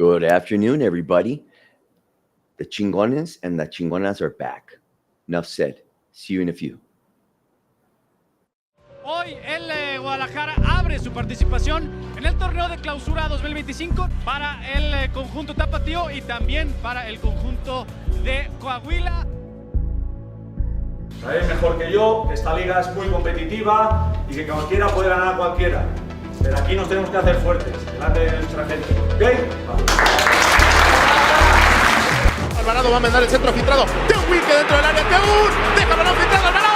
Good afternoon, everybody. The chingones and the chingonas are back. Enough said. See you in a few. Hoy el Guadalajara abre su participación en el torneo de clausura 2025 para el conjunto tapatío y también para el conjunto de Coahuila. Sabéis mejor que yo que esta liga es muy competitiva y que cualquiera puede ganar a cualquiera. Pero aquí nos tenemos que hacer fuertes delante de nuestra gente. ¿Ok? Alvarado va a mandar el centro filtrado. Teun que dentro del área. Teun deja el balón filtrado. Alvarado.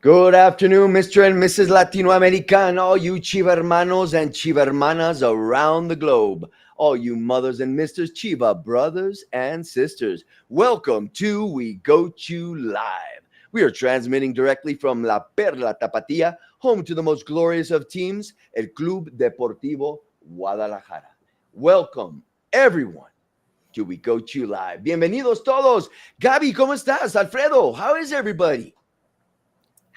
Good afternoon, Mr. and Mrs. Latinoamerican, all you Chiva hermanos and Chiva hermanas around the globe, all you mothers and Mrs. Chiva brothers and sisters. Welcome to We Go Chu Live. We are transmitting directly from La Perla Tapatía, home to the most glorious of teams, El Club Deportivo Guadalajara. Welcome, everyone, to We Go Chu Live. Bienvenidos todos. Gaby, ¿cómo estás? Alfredo, how is everybody?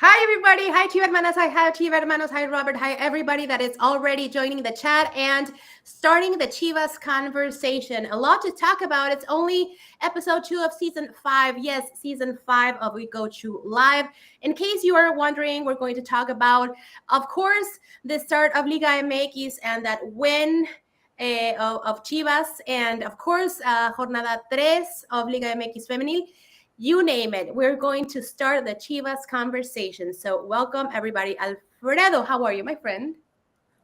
Hi, everybody. Hi, Chiva Hermanas. Hi, Chiva Hermanos. Hi, Robert. Hi, everybody that is already joining the chat and starting the Chivas conversation. A lot to talk about. It's only episode 2 of season 5. Yes, season 5 of We Go Chu Live. In case you are wondering, we're going to talk about, of course, the start of Liga MX and that win of Chivas. And, of course, Jornada 3 of Liga MX Femenil. You name it. We're going to start the Chivas conversation. So welcome, everybody. Alfredo, how are you, my friend?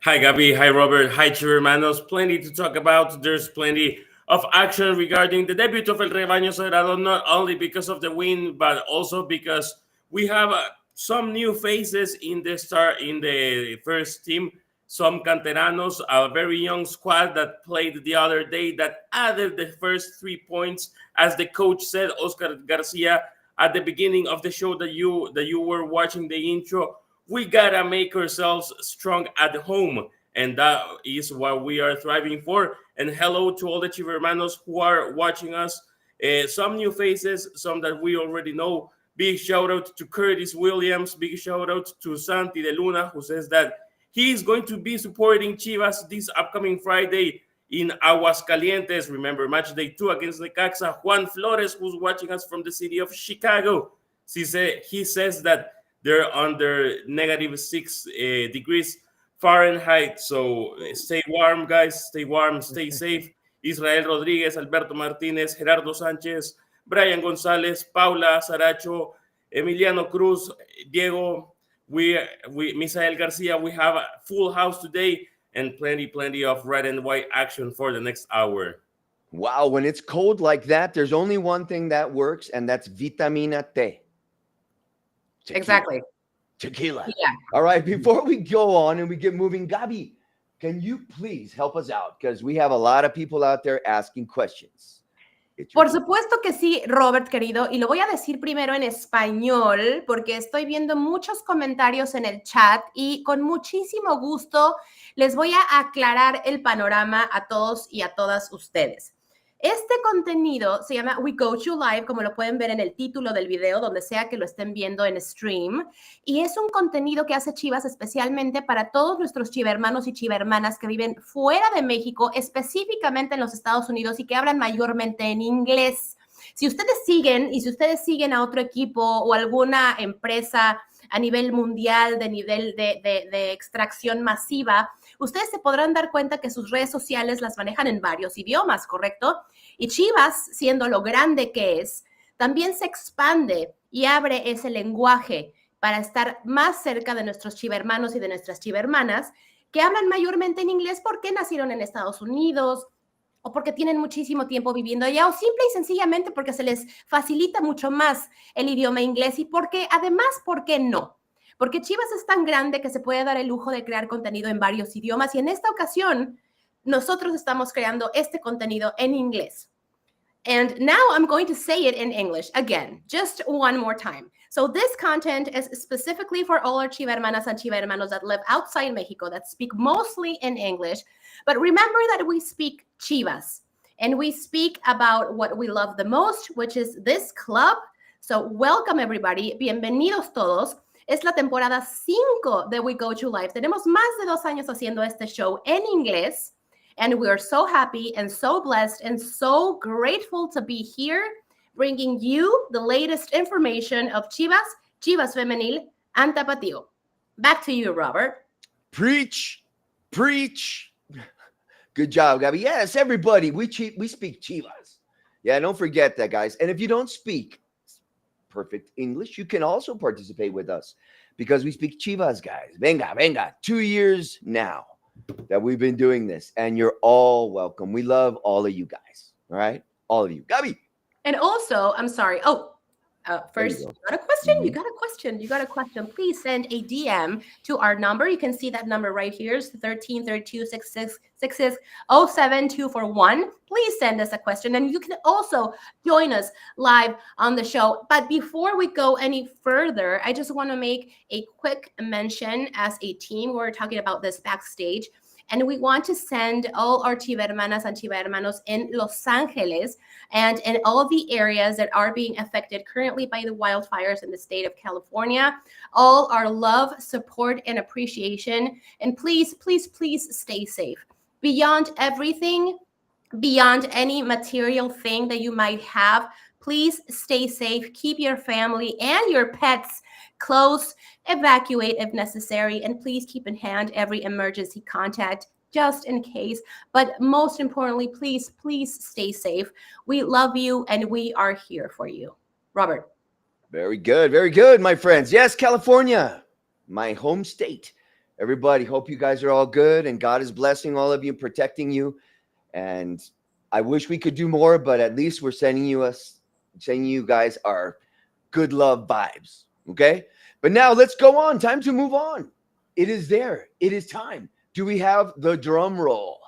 Hi, Gabi. Hi, Robert. Hi, Chiva Hermanos. Plenty to talk about. There's plenty of action regarding the debut of El Rebaño Sagrado, not only because of the win, but also because we have some new faces in the first team. Some canteranos, a very young squad that played the other day that added the first 3 points. As the coach said, Oscar Garcia, at the beginning of the show that you were watching the intro, we gotta make ourselves strong at home. And that is what we are thriving for. And hello to all the Chiva Hermanos who are watching us. Some new faces, some that we already know. Big shout out to Curtis Williams. Big shout out to Santi de Luna, who says that he's going to be supporting Chivas this upcoming Friday in Aguascalientes. Remember, match day 2 against Necaxa. Juan Flores, who's watching us from the city of Chicago, he says that they're under -6 degrees Fahrenheit. So stay warm, guys. Stay warm. Stay safe. Israel Rodríguez, Alberto Martínez, Gerardo Sánchez, Brian González, Paula Saracho, Emiliano Cruz, Diego, Misael Garcia. We have a full house today and plenty of red and white action for the next hour. Wow, when it's cold like that, there's only one thing that works, and that's vitamina T. Tequila. Exactly. Tequila. Yeah. All right, before we go on and we get moving, Gabi, can you please help us out? Because we have a lot of people out there asking questions. Por supuesto que sí, Robert, querido, y lo voy a decir primero en español porque estoy viendo muchos comentarios en el chat y con muchísimo gusto les voy a aclarar el panorama a todos y a todas ustedes. Este contenido se llama We Go Chu Live, como lo pueden ver en el título del video, donde sea que lo estén viendo en stream, y es un contenido que hace Chivas especialmente para todos nuestros chivermanos y chivermanas que viven fuera de México, específicamente en los Estados Unidos y que hablan mayormente en inglés. Si ustedes siguen a otro equipo o alguna empresa a nivel mundial, de nivel de extracción masiva, ustedes se podrán dar cuenta que sus redes sociales las manejan en varios idiomas, ¿correcto? Y Chivas, siendo lo grande que es, también se expande y abre ese lenguaje para estar más cerca de nuestros chivermanos y de nuestras chivermanas que hablan mayormente en inglés porque nacieron en Estados Unidos o porque tienen muchísimo tiempo viviendo allá o simple y sencillamente porque se les facilita mucho más el idioma inglés y porque además, ¿por qué no? porque Chivas es tan grande que se puede dar el lujo de crear contenido en varios idiomas y en esta ocasión nosotros estamos creando este contenido en inglés. And now I'm going to say it in English again, just one more time. So this content is specifically for all our Chiva hermanas and Chiva hermanos that live outside Mexico that speak mostly in English. But remember that we speak Chivas and we speak about what we love the most, which is this club. So welcome everybody. Bienvenidos todos. Es la temporada 5 de We Go to Live. Tenemos más de 2 años haciendo este show en inglés. And we are so happy and so blessed and so grateful to be here, bringing you the latest information of Chivas, Chivas Femenil, and Tapatío. Back to you, Robert. Preach, preach. Good job, Gabby. Yes, everybody, we speak Chivas. Yeah, don't forget that, guys. And if you don't speak perfect English, you can also participate with us because we speak Chivas, guys. Venga, venga. 2 years now that we've been doing this, and you're all welcome. We love all of you guys. All right, all of you. Gabi. And also, I'm sorry. First, you got a question? You got a question. You got a question. Please send a DM to our number. You can see that number right here. It's 133266607241. Please send us a question. And you can also join us live on the show. But before we go any further, I just want to make a quick mention as a team. We're talking about this backstage. And we want to send all our Chiva hermanas and Chiva hermanos in Los Angeles and in all the areas that are being affected currently by the wildfires in the state of California, all our love, support, and appreciation. And please, please, please stay safe. Beyond everything, beyond any material thing that you might have, please stay safe. Keep your family and your pets close, evacuate if necessary, and please keep in hand every emergency contact just in case. But most importantly, please, please stay safe. We love you and we are here for you. Robert. Very good, my friends. Yes, California, my home state. Everybody, hope you guys are all good and God is blessing all of you, protecting you. And I wish we could do more, but at least we're sending you guys our good love vibes. Okay, but now let's go on. Time to move on. It is there. It is time. Do we have the drum roll?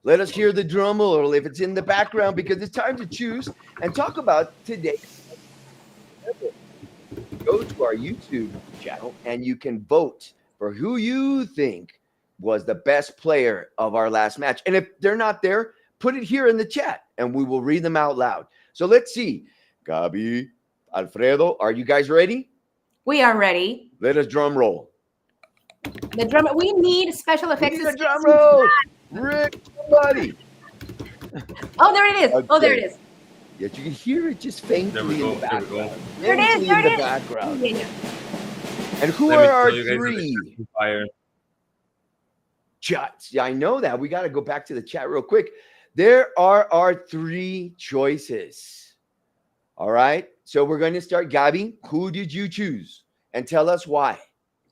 Let us hear the drum roll if it's in the background, because it's time to choose and talk about today. Go to our YouTube channel and you can vote for who you think was the best player of our last match. And if they're not there, put it here in the chat and we will read them out loud. So let's see. Gabi, Alfredo, are you guys ready? We are ready. Let us drum roll. The drum. We need special effects. The drum roll. Rick, somebody. Oh, there it is. Okay. Oh, there it is. Yes, you can hear it just faintly in the background. There it is. There it is. Background. Yeah. And who are our 3? Chats. Yeah, I know that. We got to go back to the chat real quick. There are our 3 choices. All right. So we're going to start. Gabi, who did you choose? And tell us why.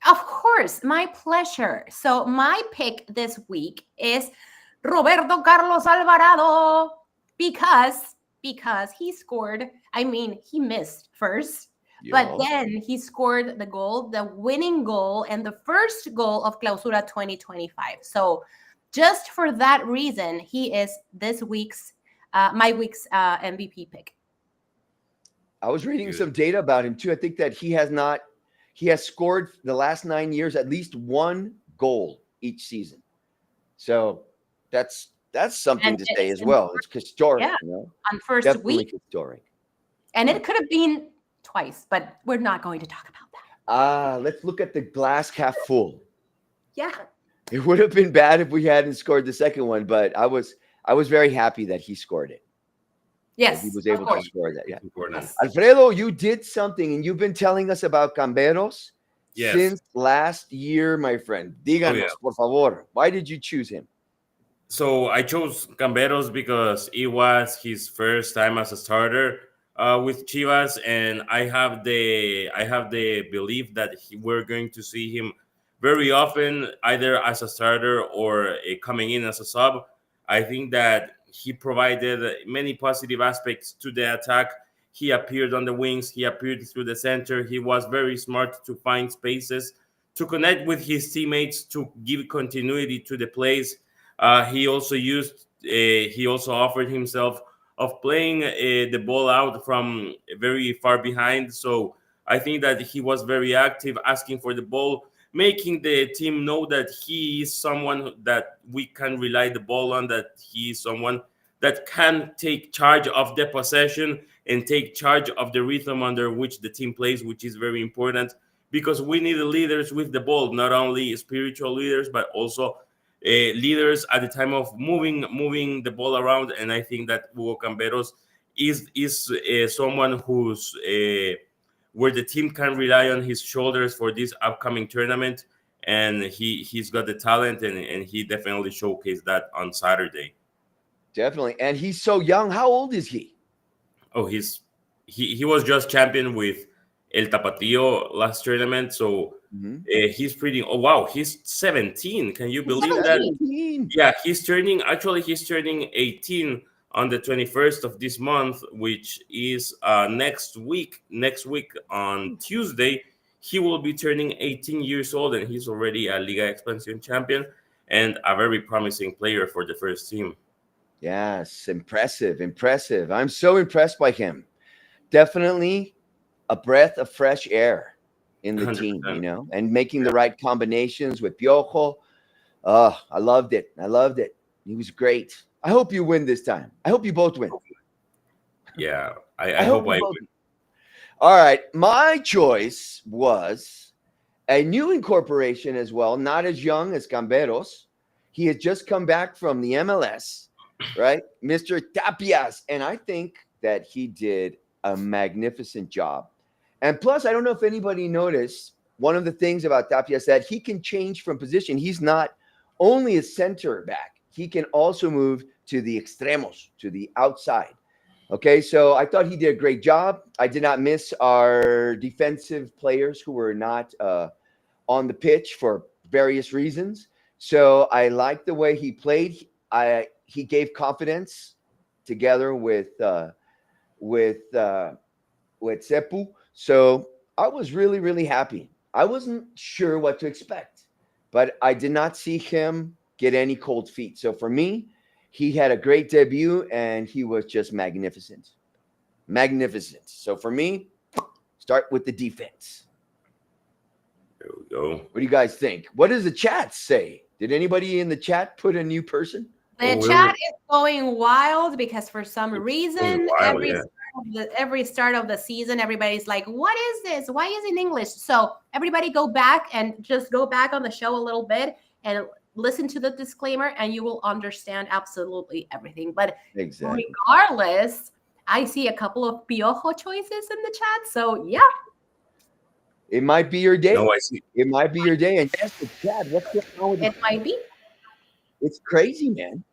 Of course, my pleasure. So my pick this week is Roberto Carlos Alvarado because he scored. I mean, he missed first, but then he scored the winning goal, and the first goal of Clausura 2025. So just for that reason, he is this week's my week's MVP pick. I was reading some data about him too. I think that he has scored the last 9 years at least 1 goal each season. So that's something to say as well. It's historic, yeah, you know? On first Definitely week. Historic. And it could have been twice, but we're not going to talk about that. Let's look at the glass half full. Yeah. It would have been bad if we hadn't scored the second one, but I was very happy that he scored it. Yes, he was able to score that. Yeah. Yes. Alfredo, you did something, and you've been telling us about Camberos since last year, my friend. Díganos, por favor. Why did you choose him? So I chose Camberos because it was his first time as a starter with Chivas, and I have the belief that we're going to see him very often, either as a starter or coming in as a sub. I think that he provided many positive aspects to the attack. He appeared on the wings. He appeared through the center. He was very smart to find spaces, to connect with his teammates, to give continuity to the plays. He also offered himself of playing the ball out from very far behind. So I think that he was very active, asking for the ball, making the team know that he is someone that we can rely the ball on, that he is someone that can take charge of the possession and take charge of the rhythm under which the team plays, which is very important because we need leaders with the ball, not only spiritual leaders, but also leaders at the time of moving the ball around. And I think that Hugo Camberos is someone who's where the team can rely on his shoulders for this upcoming tournament. And he's got the talent, and he definitely showcased that on Saturday. Definitely. And he's so young. How old is he? Oh, he was just champion with El Tapatío last tournament. So he's pretty. Oh, wow. He's 17. Can you believe 17. that? Yeah, he's turning 18 on the 21st of this month, which is next week. Next week on Tuesday, he will be turning 18 years old, and he's already a Liga Expansión champion and a very promising player for the first team. Yes, impressive. I'm so impressed by him. Definitely a breath of fresh air in the 100%. team, and making the right combinations with Piojo. Oh, I loved it. He was great. I hope you win this time. I hope you both win. Yeah, I hope I win. All right. My choice was a new incorporation as well, not as young as Camberos. He had just come back from the MLS, right? Mr. Tapias. And I think that he did a magnificent job. And plus, I don't know if anybody noticed, one of the things about Tapias that he can change from position. He's not only a center back. He can also move to the extremos, to the outside. Okay, so I thought he did a great job. I did not miss our defensive players who were not on the pitch for various reasons. So I liked the way he played. He gave confidence together with Sepu. So I was really, really happy. I wasn't sure what to expect, but I did not see him get any cold feet. So for me, he had a great debut, and he was just magnificent. So for me, start with the defense. There we go. What do you guys think? What does the chat say? Did anybody in the chat put a new person? The chat is going wild because for some reason, every start of the season, everybody's like, what is this? Why is it in English? So everybody go back and just go back on the show a little bit and listen to the disclaimer, and you will understand absolutely everything. But regardless, I see a couple of Piojo choices in the chat. So yeah. It might be your day. No, I see. It might be your day. And yes, the chat, what's going on with it? Might be. It's crazy, man.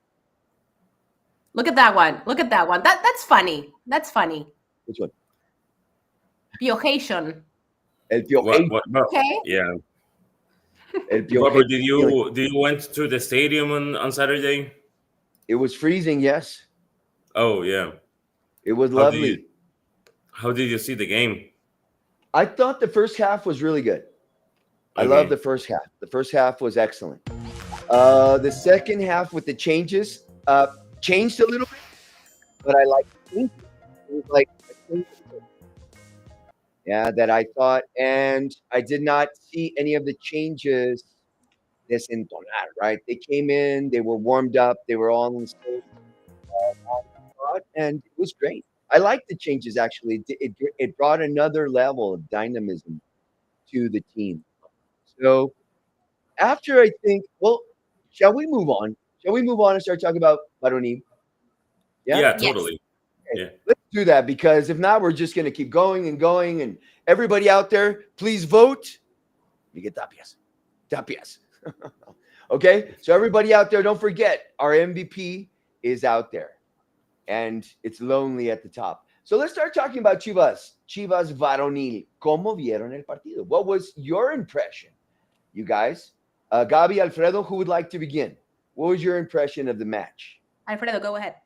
Look at that one. That's funny. Which one? Piojation. El Piojation. Okay. Yeah. Robert, did you went to the stadium on Saturday? It was freezing, yes. Oh yeah. It was lovely. How did you see the game? I thought the first half was really good. I love the first half. The first half was excellent. The second half with the changes changed a little bit, but I liked the changes. It was like a change that I thought, and I did not see any of the changes desentonar, right? They came in, they were warmed up, they were all in the same and it was great. I liked the changes, actually. It brought another level of dynamism to the team. So after, I think, well, shall we move on? Shall we move on and start talking about Varonil? Yeah, totally. Okay. Yeah. Let's do that, because if not, we're just going to keep going. And everybody out there, please vote. Miguel Tapias. Okay? So everybody out there, don't forget, our MVP is out there. And it's lonely at the top. So let's start talking about Chivas Varonil. ¿Cómo vieron el partido? What was your impression, you guys? Gabi, Alfredo, who would like to begin? What was your impression of the match? Alfredo, go ahead.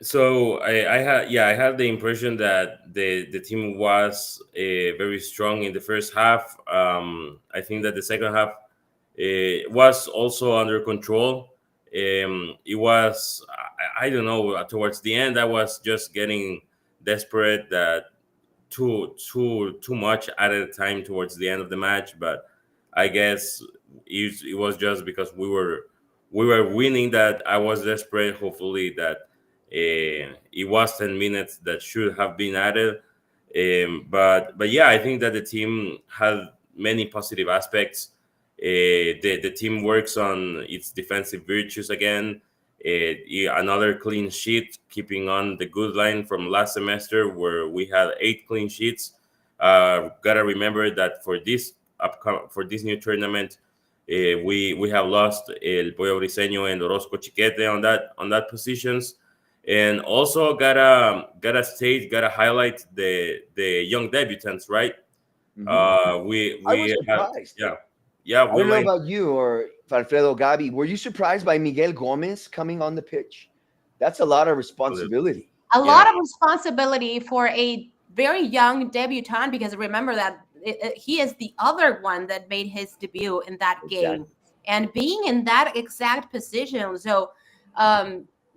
So I had the impression that the team was very strong in the first half. I think that the second half was also under control. It was I don't know, towards the end I was just getting desperate that too much at a time towards the end of the match, but I guess it was just because we were winning that I was desperate. Hopefully that it was 10 minutes that should have been added. But yeah, I think that the team had many positive aspects. The team works on its defensive virtues again. Another clean sheet, keeping on the good line from last semester where we had 8 clean sheets. Gotta remember that for this new tournament, we have lost El Pollo Briseño and Orozco Chiquete on that positions, and also gotta highlight the young debutants, right? I was We have, surprised. yeah, I we don't know like. about you or Alfredo Gabi. Were you surprised by Miguel Gomez coming on the pitch? That's a lot of responsibility. A Yeah, lot of responsibility for a very young debutant, because remember that he is the other one that made his debut in that game, Exactly. and being in that exact position. So,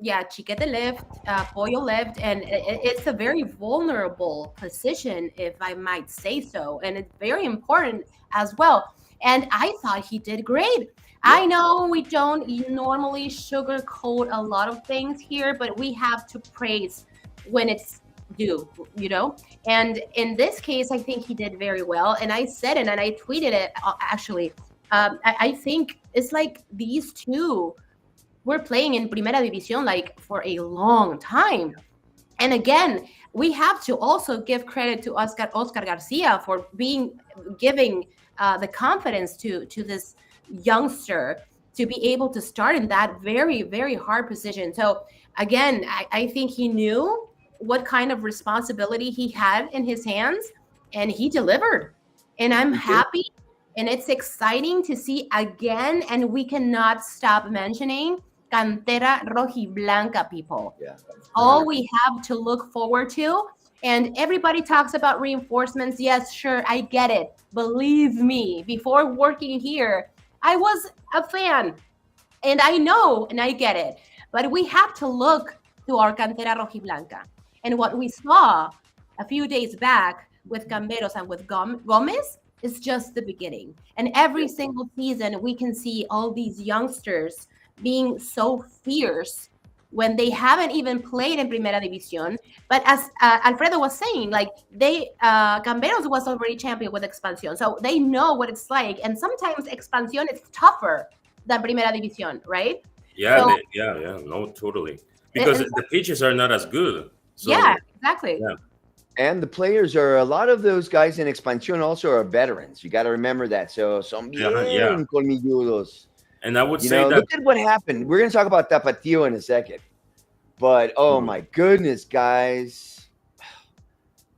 yeah, Chiquete left, Pollo left, and it's a very vulnerable position, if I might say so, and it's very important as well. And I thought he did great. I know we don't normally sugarcoat a lot of things here, but we have to praise when it's due, you know? And in this case, I think he did very well. And I said it and I tweeted it actually. I think it's like these two were playing in Primera División like for a long time. And again, we have to also give credit to Oscar Garcia for giving the confidence to this youngster to be able to start in that very, very hard position. So again, I think he knew what kind of responsibility he had in his hands, and he delivered. And I'm happy, and it's exciting to see again, and we cannot stop mentioning Cantera Rojiblanca, people. Yeah. All we have to look forward to. And everybody talks about reinforcements. Yes, sure, I get it. Believe me, before working here, I was a fan. And I know and I get it. But we have to look to our Cantera Rojiblanca. And what we saw a few days back with Camberos and with Gomez is just the beginning. And every single season, we can see all these youngsters being so fierce when they haven't even played in Primera División. But as Alfredo was saying, like Camberos was already champion with Expansión, so they know what it's like. And sometimes Expansión is tougher than Primera División, right? yeah, So, no, totally, because the pitches are not as good. So, yeah, exactly. Yeah. And the players are, a lot of those guys in Expansión also are veterans. You got to remember that. So son bien colmilludos. And I would You say know, that look at what happened. We're going to talk about Tapatío in a second. But, oh, my goodness, guys.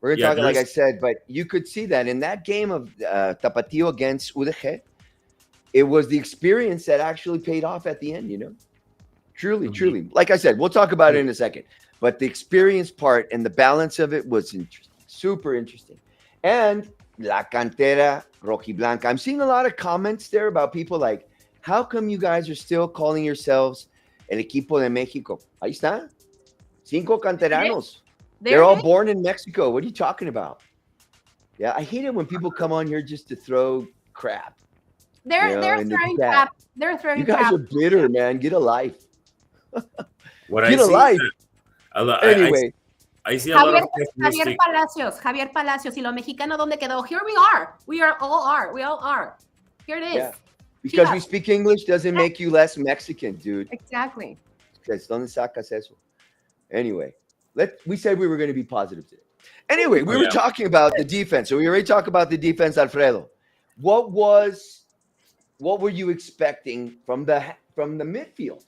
We're going to talk, like I said, but you could see that in that game of Tapatío against UDG, it was the experience that actually paid off at the end, you know? Truly, truly. Like I said, we'll talk about it in a second. But the experience part and the balance of it was interesting, super interesting. And La Cantera Rojiblanca. I'm seeing a lot of comments there about people like, how come you guys are still calling yourselves el equipo de México? Ahí está. 5 canteranos. They're all born in Mexico. What are you talking about? Yeah, I hate it when people come on here just to throw crap. They're throwing crap. They're throwing crap. You guys are bitter, man. Get a life. Get a life. Anyway. I see a lot of Javier Palacios, y los mexicanos, ¿dónde quedó? Here we are. We all are. Here it is. Yeah. Because we speak English doesn't make you less Mexican, dude. Exactly. ¿Dónde sacas eso? Anyway, we said we were going to be positive today. Anyway, we were talking about the defense. So we already talked about the defense, Alfredo. What were you expecting from the midfield?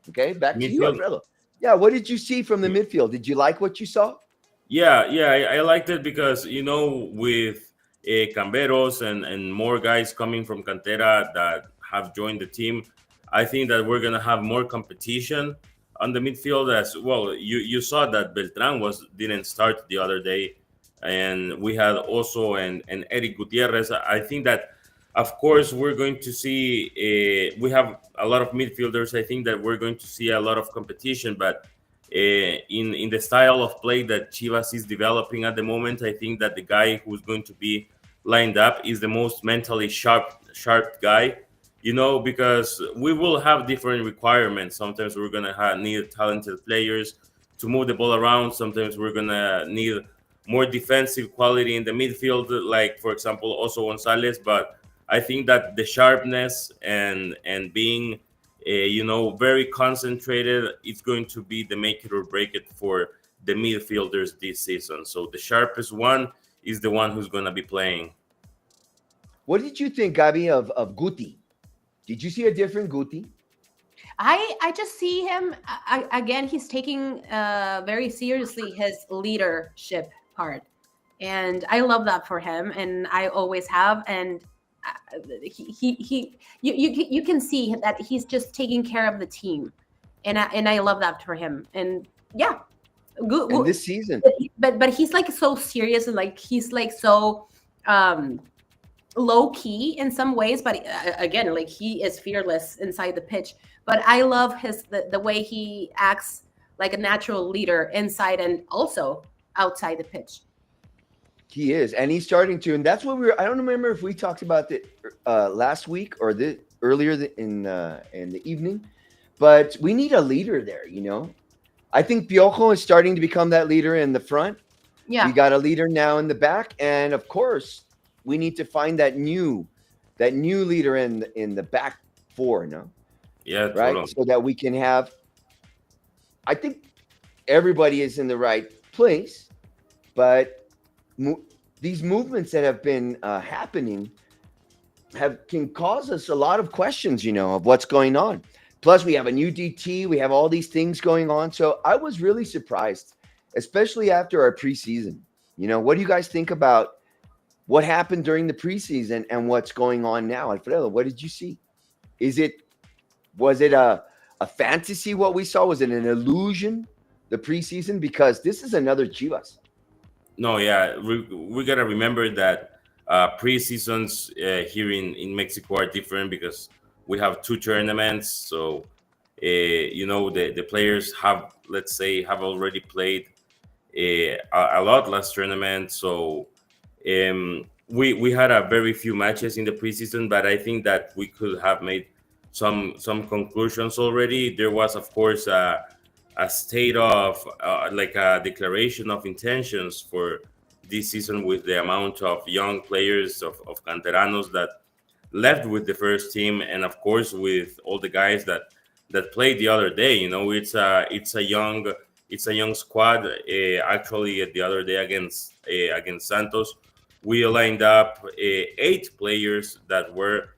Okay, back to you, Alfredo. Yeah, what did you see from the midfield? Did you like what you saw? Yeah, I liked it because, you know, with Camberos and more guys coming from Cantera that have joined the team, I think that we're going to have more competition. on the midfield as well. You saw that Beltran didn't start the other day, and we had also and Eric Gutierrez. I think that of course we're going to see we have a lot of midfielders. I think that we're going to see a lot of competition, but in the style of play that Chivas is developing at the moment, I think that the guy who's going to be lined up is the most mentally sharp guy, because we will have different requirements. Sometimes we're going to need talented players to move the ball around. Sometimes we're going to need more defensive quality in the midfield, like, for example, also Gonzalez. But I think that the sharpness and being, very concentrated, it's going to be the make it or break it for the midfielders this season. So the sharpest one is the one who's going to be playing. What did you think, Gabi, of Guti? Did you see a different Guti? I just see him again. He's taking very seriously his leadership part, and I love that for him, and I always have. And you can see that he's just taking care of the team, and I love that for him. And yeah, good. And this season, but he's like so serious, and like he's like so low key in some ways, but again, like he is fearless inside the pitch. But I love the way he acts like a natural leader inside and also outside the pitch. he is, and he's starting to, and that's what I don't remember if we talked about it last week or earlier in the evening, but we need a leader there. I think Piojo is starting to become that leader in the front. Yeah, We got a leader now in the back, and of course, we need to find that new leader in the back four, no? Yeah, Right? totally. So that we can have, I think everybody is in the right place, but these movements that have been happening can cause us a lot of questions, of what's going on. Plus, we have a new DT, we have all these things going on. So I was really surprised, especially after our preseason. What do you guys think about what happened during the preseason and what's going on now? Alfredo, what did you see? Was it a fantasy what we saw? Was it an illusion, the preseason? Because this is another Chivas. No, yeah, we got to remember that pre-seasons here in Mexico are different because we have two tournaments. So, the players have already played a lot last tournament. So we had a very few matches in the preseason, but I think that we could have made some conclusions already. There was, of course, a state of like a declaration of intentions for this season with the amount of young players of canteranos that left with the first team, and of course with all the guys that played the other day. It's a young squad. Actually, the other day against Santos, we lined up 8 players that were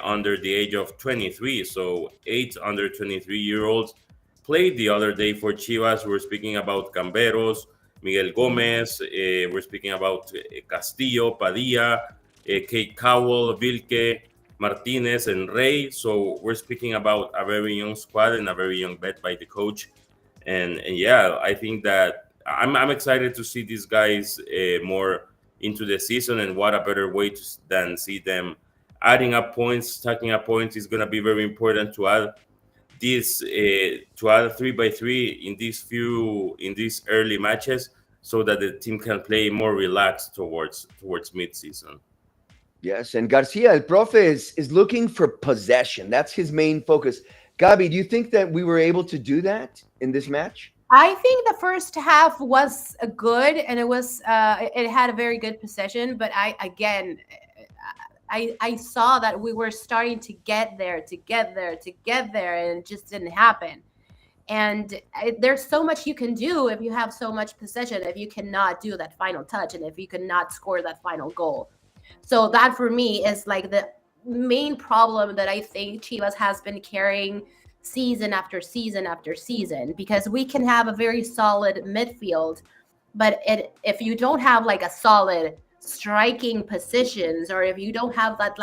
under the age of 23. So 8 under 23-year-olds played the other day for Chivas. We're speaking about Camberos, Miguel Gomez. We're speaking about Castillo, Padilla, Kate Cowell, Vilke, Martinez, and Rey. So we're speaking about a very young squad and a very young bet by the coach. And yeah, I think that I'm excited to see these guys more into the season, and what a better way than see them adding up points, stacking up points is going to be very important to add this to add 3x3 in these early matches, so that the team can play more relaxed towards mid-season. Yes, and Garcia, El Profe, is looking for possession. That's his main focus. Gabi, do you think that we were able to do that in this match? I think the first half was good, and it had a very good possession. But I saw that we were starting to get there, and it just didn't happen. And there's so much you can do if you have so much possession, if you cannot do that final touch, and if you cannot score that final goal. So that for me is like the main problem that I think Chivas has been carrying season after season after season, because we can have a very solid midfield, but if you don't have like a solid striking positions, or if you don't have that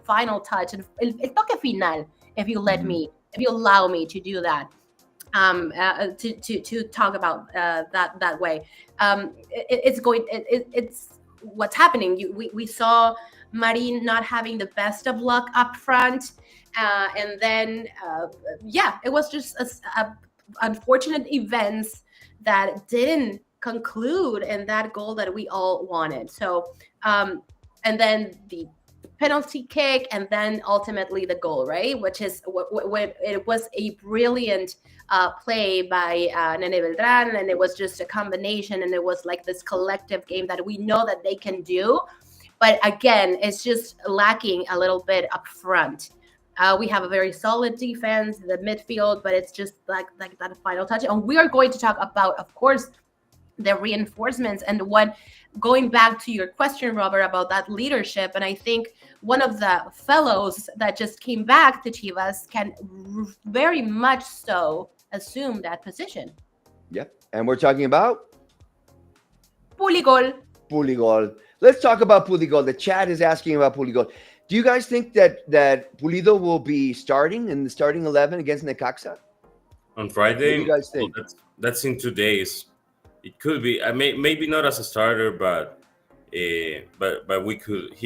final touch and el toque final, if you allow me to do that, to talk about that way. It's what's happening. We saw Marin not having the best of luck up front, and then it was just a unfortunate events that didn't conclude in that goal that we all wanted. So and then the penalty kick, and then ultimately the goal, right? Which is what it was a brilliant play by Nene Beltran, and it was just a combination, and it was like this collective game that we know that they can do. But again, it's just lacking a little bit up front. We have a very solid defense, the midfield, but it's just like that final touch. And we are going to talk about, of course, the reinforcements and what, going back to your question, Robert, about that leadership. And I think one of the fellows that just came back to Chivas can very much so assume that position. Yep. And we're talking about Puligol. Puligol. Let's talk about Puligol. The chat is asking about Puligol. Do you guys think that Pulido will be starting in the starting 11 against Necaxa on Friday? What do you guys think? Well, that's in 2 days. It could be. Maybe not as a starter, but he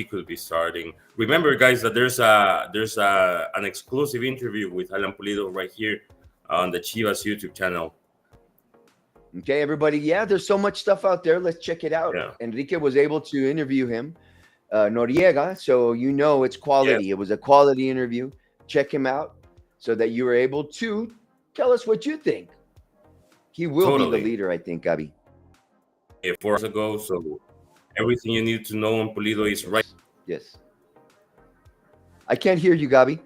could be starting. Remember, guys, that there's an exclusive interview with Alan Pulido right here on the Chivas YouTube channel. Okay, everybody. Yeah, there's so much stuff out there. Let's check it out. Yeah. Enrique was able to interview him, Noriega. So it's quality. Yes. It was a quality interview. Check him out so that you were able to tell us what you think. He will be the leader, I think, Gabi. 4 hours ago, so everything you need to know on Pulido is right. Yes. I can't hear you, Gabi.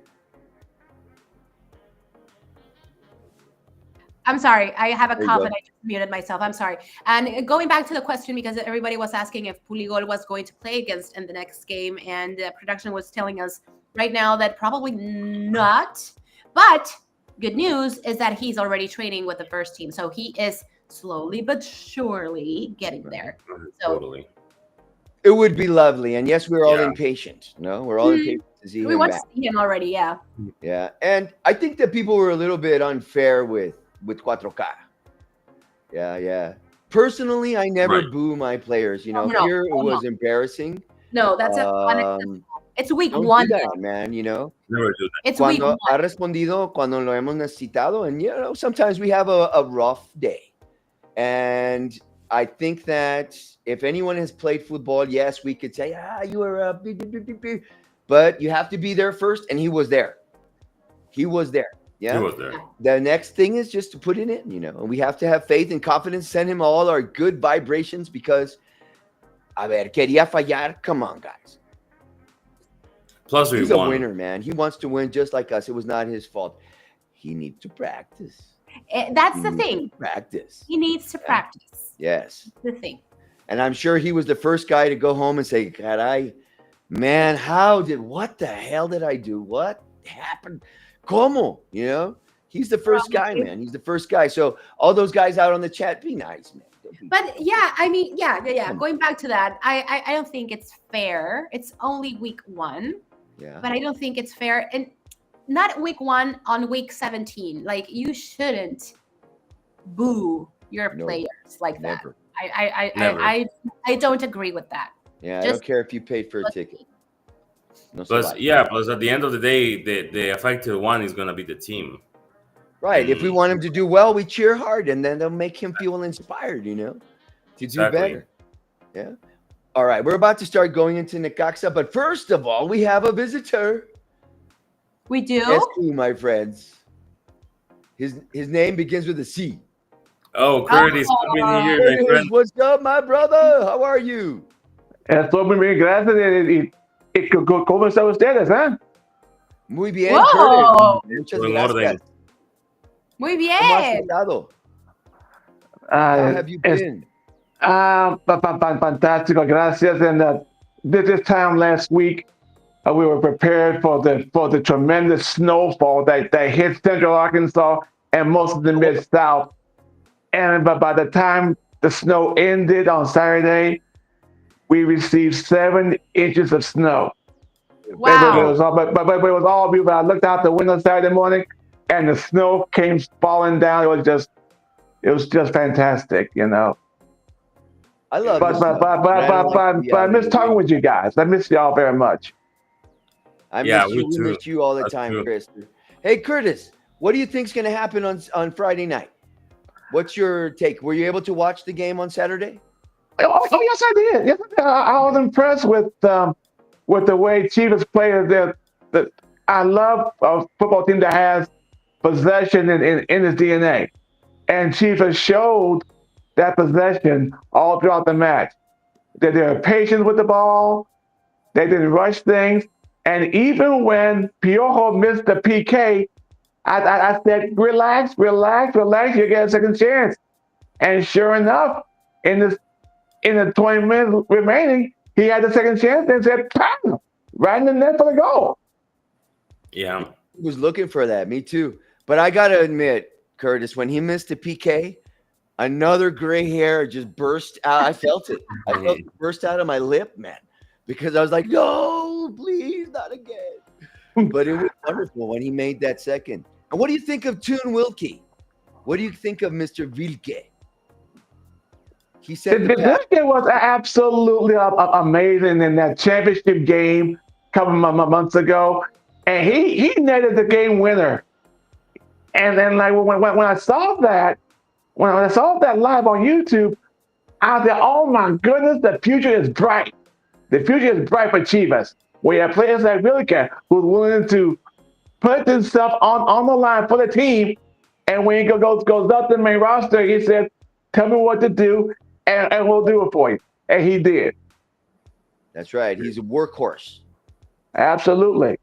I'm sorry. I have a There you cough go. and I just muted myself. I'm sorry. And going back to the question, because everybody was asking if Puligol was going to play against in the next game, and production was telling us right now that probably not. But good news is that he's already training with the first team. So he is slowly but surely getting there. So Totally. It would be lovely. And yes, we're all Yeah. impatient. No, we're all impatient to see we him want back. to see him already, yeah. Yeah. And I think that people were a little bit unfair with 4K. Yeah. Personally, I never Right. boo my players. No. Here it was embarrassing. No, that's unacceptable. It's week Don't one. do that, man. Never do that. It's week Cuando one. ha respondido, cuando lo hemos necesitado, and sometimes we have a rough day. And I think that if anyone has played football, yes, we could say, you were a but you have to be there first, and he was there. He was there. Yeah. He was there. The next thing is just to put it in, and we have to have faith and confidence, send him all our good vibrations, because quería fallar. Come on, guys. Plus, we He's a won. winner, man. He wants to win just like us. It was not his fault. He needs to practice. That's the thing. Practice. He needs to practice. Yes. The thing. And I'm sure he was the first guy to go home and say, caray, man, what the hell did I do? What happened? Como? He's the first guy, man. He's the first guy. So all those guys out on the chat, be nice, man. But yeah, I mean, yeah. Going back to that, I don't think it's fair. It's only week one. Yeah. But I don't think it's fair. And not week one, on week 17. Like, you shouldn't boo your players like that. Never. I don't agree with that. Yeah, I don't care if you paid for a ticket. No Plus, survive. plus at the end of the day, the affected one is going to be the team. Right. If we want him to do well, we cheer hard, and then they'll make him feel inspired, to do better. Yeah. All right. We're about to start going into Necaxa, but first of all, we have a visitor. We do? Yes, my friends. His name begins with a C. Oh, Curtis, come in here, my Curtis, friend. what's up, my brother? How are you? Estoy muy bien, gracias. ¿Cómo están ustedes, eh? Muy bien, Whoa. Curtis. Muchas En gracias. orden. Muy ¿Cómo has bien. estado? How have you been? Fantástico, gracias. And this time last week, we were prepared for the tremendous snowfall that hit Central Arkansas and most of the Mid-South. And by the time the snow ended on Saturday, we received 7 inches of snow. Wow. But it was all beautiful. I looked out the window Saturday morning. and the snow came falling down. It was just fantastic, you know. I love But this but stuff. but but I but like to but, be but I out in miss the talking rain. with you guys. I miss y'all very much. I Yeah, missed you. me We too. missed you all the That's time, true. Chris. Hey, Curtis, what do you think's going to happen on Friday night? What's your take? Were you able to watch the game on Saturday? Oh, yes, I did. Yes, I did. I was impressed with the way Chivas played. The I love a football team that has possession in its DNA, and Chivas showed that possession all throughout the match. That they were patient with the ball. They didn't rush things, and even when Piojo missed the PK, I said, relax, relax, relax. You get a second chance. And sure enough, in this in the 20 minutes remaining, he had the second chance and said, "Bam!" Right in the net for the goal. Yeah. Was looking for that. Me too. But I got to admit, Curtis, when he missed the PK, another gray hair just burst out. I felt it. I felt it burst out of my lip, man, because I was like, no, please, not again. But it was wonderful when he made that second. And what do you think of Toon Wilkie? What do you think of Mr. Wilke? He said the pass. This game was absolutely amazing in that championship game a couple months ago, and he netted the game winner. And then like when I saw that when I saw that live on YouTube, I said, "Oh my goodness, the future is bright. The future is bright for Chivas. We have players like Wilke who's willing to put himself on the line for the team. And when he goes up to the main roster, he said, tell me what to do, and we'll do it for you. And he did. That's right. He's a workhorse. Absolutely.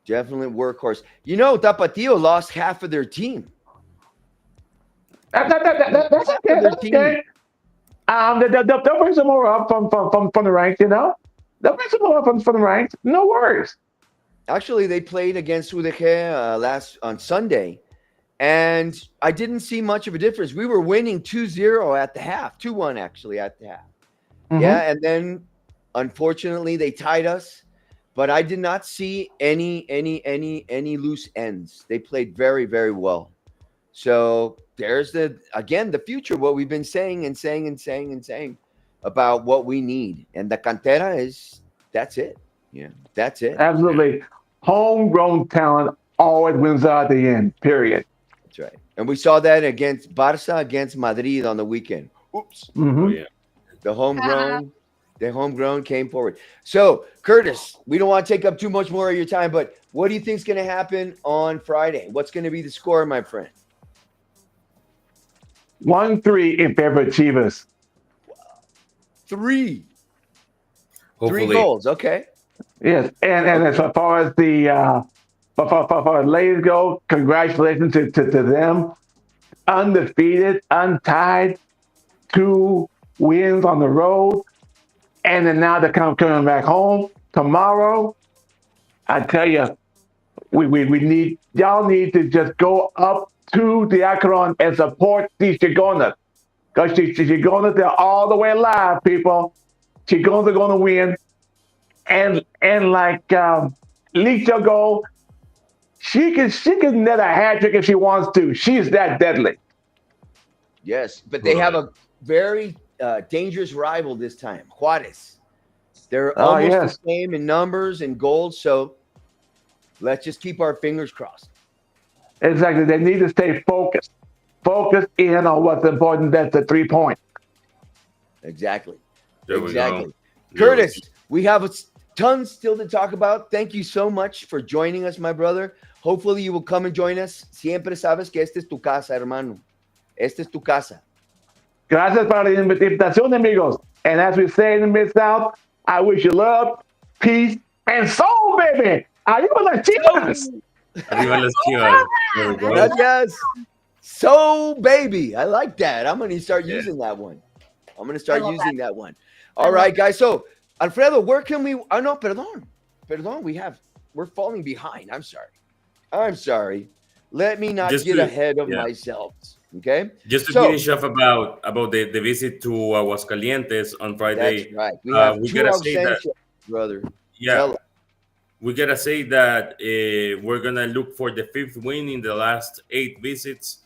Definitely workhorse. You know, Tapatio lost half of their team. That's okay. That's okay. They'll bring some more up from the ranks, you know? They'll bring some more up from the ranks. No worries. Actually, they played against UDG on Sunday, and I didn't see much of a difference. We were winning 2-0 at the half, 2-1 actually at the half. Mm-hmm. Yeah, and then unfortunately they tied us, but I did not see any loose ends. They played very, very well. So there's the future, what we've been saying about what we need. And the cantera that's it. Yeah, that's it. Absolutely. Homegrown talent always wins out at the end, period. That's right. And we saw that against Barca, against Madrid on the weekend. Oops. Mm-hmm. Oh, yeah. The homegrown came forward. So, Curtis, we don't want to take up too much more of your time, but what do you think is going to happen on Friday? What's going to be the score, my friend? 1-3 in favor of Chivas. 3. Hopefully. 3 goals. Okay. Yes, and as far as the for ladies go, congratulations to them. Undefeated, untied, 2 wins on the road, and then now they're coming back home tomorrow. I tell you, we need y'all need to just go up to the Akron and support these Chigonas. Because Chigonas, they're all the way alive, people. Chigonas are going to win. And like Licha goal, she can net a hat trick if she wants to. She's that deadly. Yes, but they have a very dangerous rival this time, Juarez. They're almost the same in numbers and goals, so let's just keep our fingers crossed. Exactly. They need to stay focused. Focus in on what's important. That's the 3 point. Exactly. There we go. Curtis, we have tons still to talk about. Thank you so much for joining us, my brother. Hopefully you will come and join us. Siempre sabes que esta es tu casa, hermano. Esta es tu casa. Gracias para la invitación, amigos. And as we say in the Mid-South, I wish you love, peace, and soul, baby. Arriba las Chivas. Arriba las Chivas. There we go. Gracias. So, baby. I like that. I'm going to start using that one. I'm going to start using that one. All right, guys. So, Alfredo, where can we? Oh, no, perdón. We're falling behind. I'm sorry. Let me not get ahead of myself. Okay. Just to finish off about the visit to Aguascalientes on Friday. That's right. We have 2 gotta say that, brother. Yeah. we gotta say that we're gonna look for the fifth win in the last 8 visits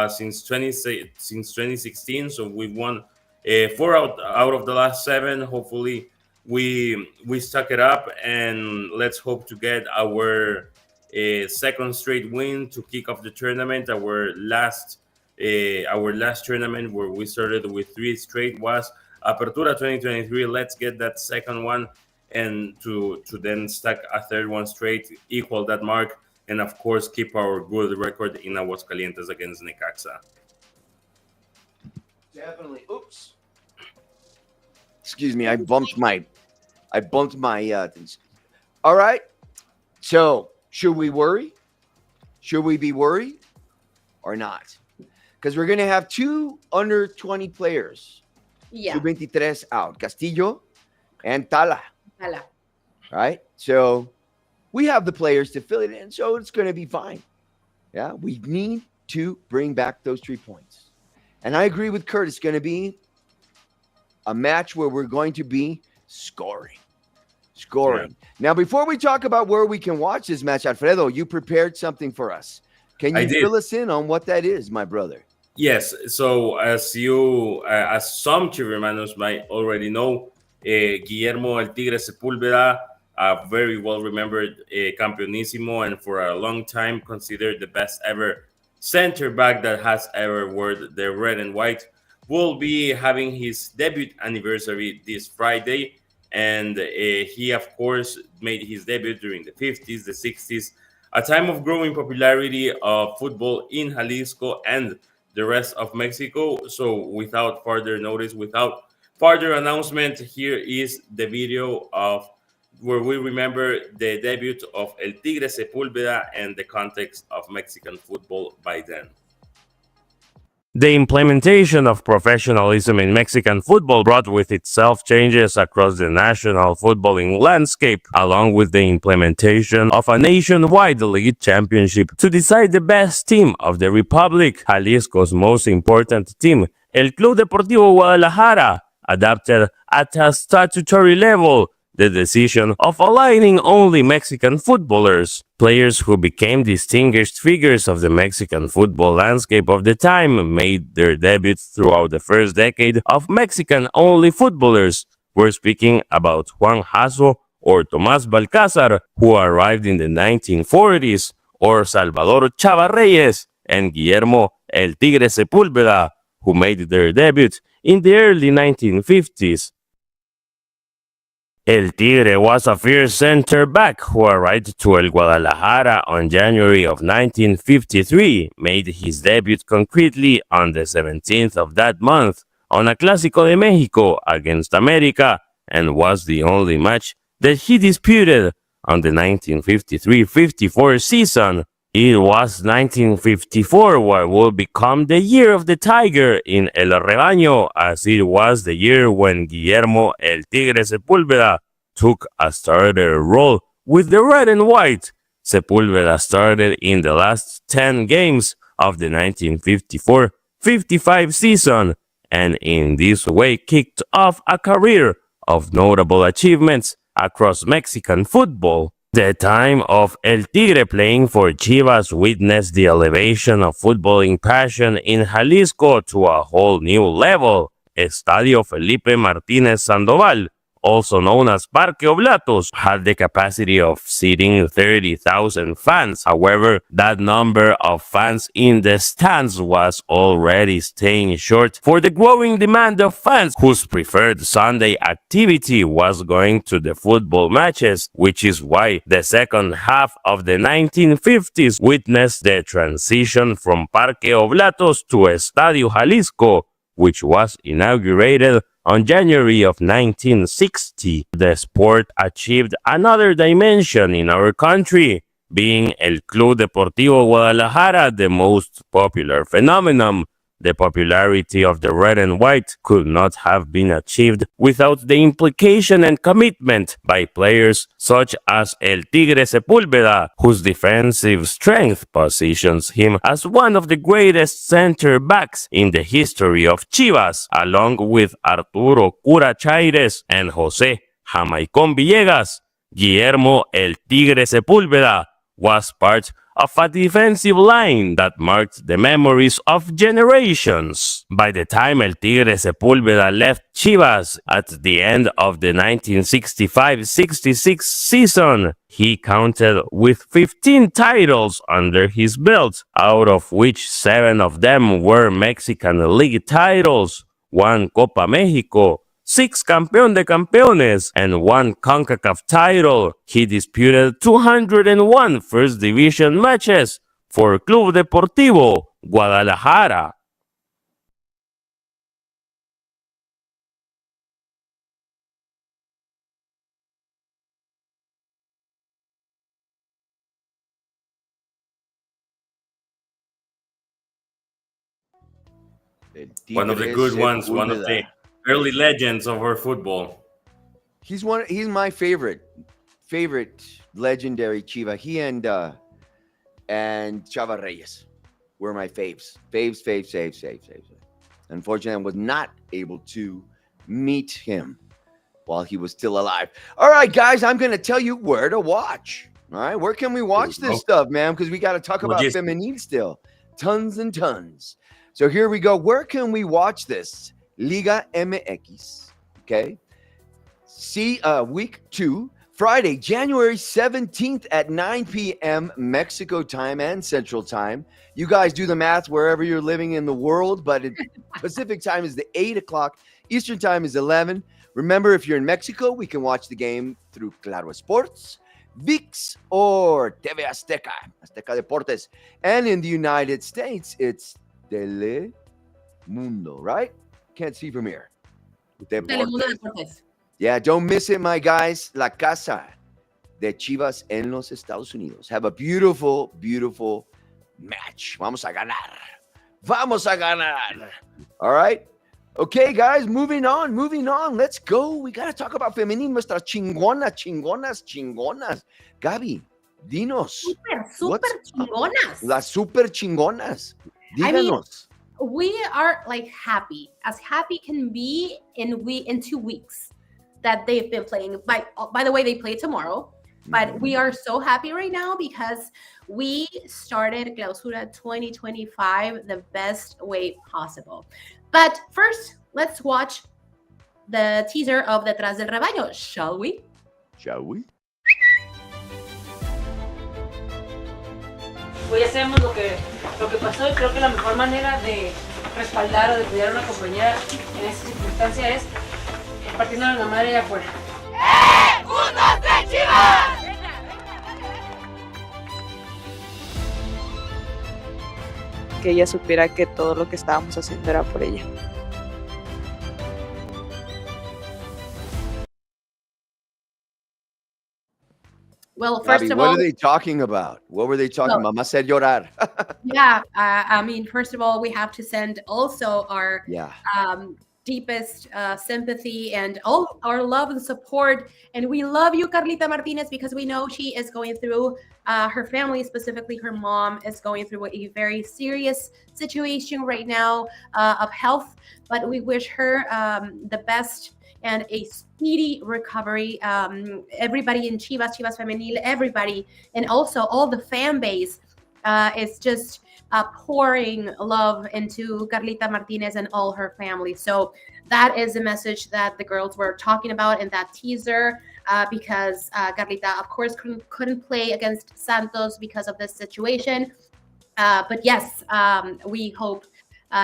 since 2016. So we won 4 out of the last 7. Hopefully, we stuck it up, and let's hope to get our second straight win to kick off the tournament. Our last tournament where we started with 3 straight was Apertura 2023. Let's get that second one, and to then stack a third one straight, equal that mark, and of course keep our good record in Aguascalientes against Necaxa. Definitely. Oops. Excuse me. I bumped my things. All right. So should we worry? Should we be worried or not? Because we're going to have 2 under 20 players. Yeah. Sub-23 out. Castillo and Tala. Hala. Right? So we have the players to fill it in, so it's going to be fine. Yeah, we need to bring back those 3 points. And I agree with Kurt. It's going to be a match where we're going to be scoring. Yeah. Now, before we talk about where we can watch this match, Alfredo, you prepared something for us. Can you fill us in on what that is, my brother? Yes. So as some Chivermanos might already know, Guillermo El Tigre Sepúlveda, a very well remembered campeonísimo, and for a long time considered the best ever center back that has ever worn the red and white, will be having his debut anniversary this Friday. And he, of course, made his debut during the 50s, the 60s, a time of growing popularity of football in Jalisco and the rest of Mexico. So without further notice, without further announcement, here is the video of where we remember the debut of El Tigre Sepúlveda and the context of Mexican football by then. The implementation of professionalism in Mexican football brought with itself changes across the national footballing landscape, along with the implementation of a nationwide league championship to decide the best team of the Republic. Jalisco's most important team, El Club Deportivo Guadalajara, adopted at a statutory level the decision of aligning only Mexican footballers. Players who became distinguished figures of the Mexican football landscape of the time made their debuts throughout the first decade of Mexican-only footballers. We're speaking about Juan Jasso or Tomás Balcázar, who arrived in the 1940s, or Salvador Chava Reyes and Guillermo El Tigre Sepúlveda, who made their debut in the early 1950s. El Tigre was a fierce center-back who arrived to El Guadalajara on January of 1953, made his debut concretely on the 17th of that month on a Clásico de México against América, and was the only match that he disputed on the 1953-54 season. It was 1954 what would become the year of the Tiger in El Rebaño, as it was the year when Guillermo El Tigre Sepúlveda took a starter role with the red and white. Sepúlveda started in the last 10 games of the 1954-55 season, and in this way kicked off a career of notable achievements across Mexican football. The time of El Tigre playing for Chivas witnessed the elevation of footballing passion in Jalisco to a whole new level. Estadio Felipe Martínez Sandoval, also known as Parque Oblatos, had the capacity of seating 30,000 fans. However, that number of fans in the stands was already staying short for the growing demand of fans whose preferred Sunday activity was going to the football matches, which is why the second half of the 1950s witnessed the transition from Parque Oblatos to Estadio Jalisco, which was inaugurated on January of 1960. The sport achieved another dimension in our country, being El Club Deportivo Guadalajara the most popular phenomenon. The popularity of the red and white could not have been achieved without the implication and commitment by players such as El Tigre Sepúlveda, whose defensive strength positions him as one of the greatest center backs in the history of Chivas, along with Arturo Cura Chaires and José Jamaicón Villegas. Guillermo El Tigre Sepúlveda was part of a defensive line that marked the memories of generations. By the time El Tigre Sepúlveda left Chivas at the end of the 1965-66 season, he counted with 15 titles under his belt, out of which 7 of them were Mexican League titles, 1 Copa México, 6 Campeón de Campeones, and 1 CONCACAF title. He disputed 201 First Division matches for Club Deportivo Guadalajara. One of the good ones, one of the early legends of our football. He's my favorite legendary Chiva. He and Chava Reyes were my faves. Unfortunately, I was not able to meet him while he was still alive. All right, guys, I'm going to tell you where to watch. All right, where can we watch this stuff, man? Because we got to talk about femenil still. Tons and tons. So here we go. Where can we watch this? Liga MX. Okay. See, week 2, Friday, January 17th at 9 p.m. Mexico time and Central time. You guys do the math wherever you're living in the world, but Pacific time is the 8 o'clock. Eastern time is 11. Remember, if you're in Mexico, we can watch the game through Claro Sports, ViX, or TV Azteca, Azteca Deportes. And in the United States, it's Telemundo, right? Can't see from here. Deportes. Yeah, don't miss it, my guys. La Casa de Chivas en los Estados Unidos. Have a beautiful, beautiful match. Vamos a ganar. Vamos a ganar. All right. Okay, guys, moving on. Let's go. We got to talk about femenil, nuestras chingonas. Gaby, dinos. Super chingonas. Las super chingonas. Díganos. I mean, we are like happy can be in 2 weeks that they've been playing. By the way, they play tomorrow, but we are so happy right now because we started Clausura 2025 the best way possible. But first, let's watch the teaser of Detrás del Rebaño, shall we? Hoy hacemos lo que pasó y creo que la mejor manera de respaldar o de cuidar a una compañera en esta circunstancia es partiéndole la madre allá afuera. ¡1, 2, 3, Chivas! Que ella supiera que todo lo que estábamos haciendo era por ella. Well, first Gaby, of what all, are they talking about? What were they talking about? Mamá said llorar. Yeah, I mean, first of all, we have to send also our deepest sympathy and all our love and support. And we love you, Carlita Martinez, because we know she is going through, her family, specifically her mom, is going through a very serious situation right now of health. But we wish her the best and a speedy recovery. Everybody in Chivas Femenil, everybody, and also all the fan base is just pouring love into Carlita Martinez and all her family. So that is a message that the girls were talking about in that teaser because Carlita, of course, couldn't play against Santos because of this situation. But yes, we hope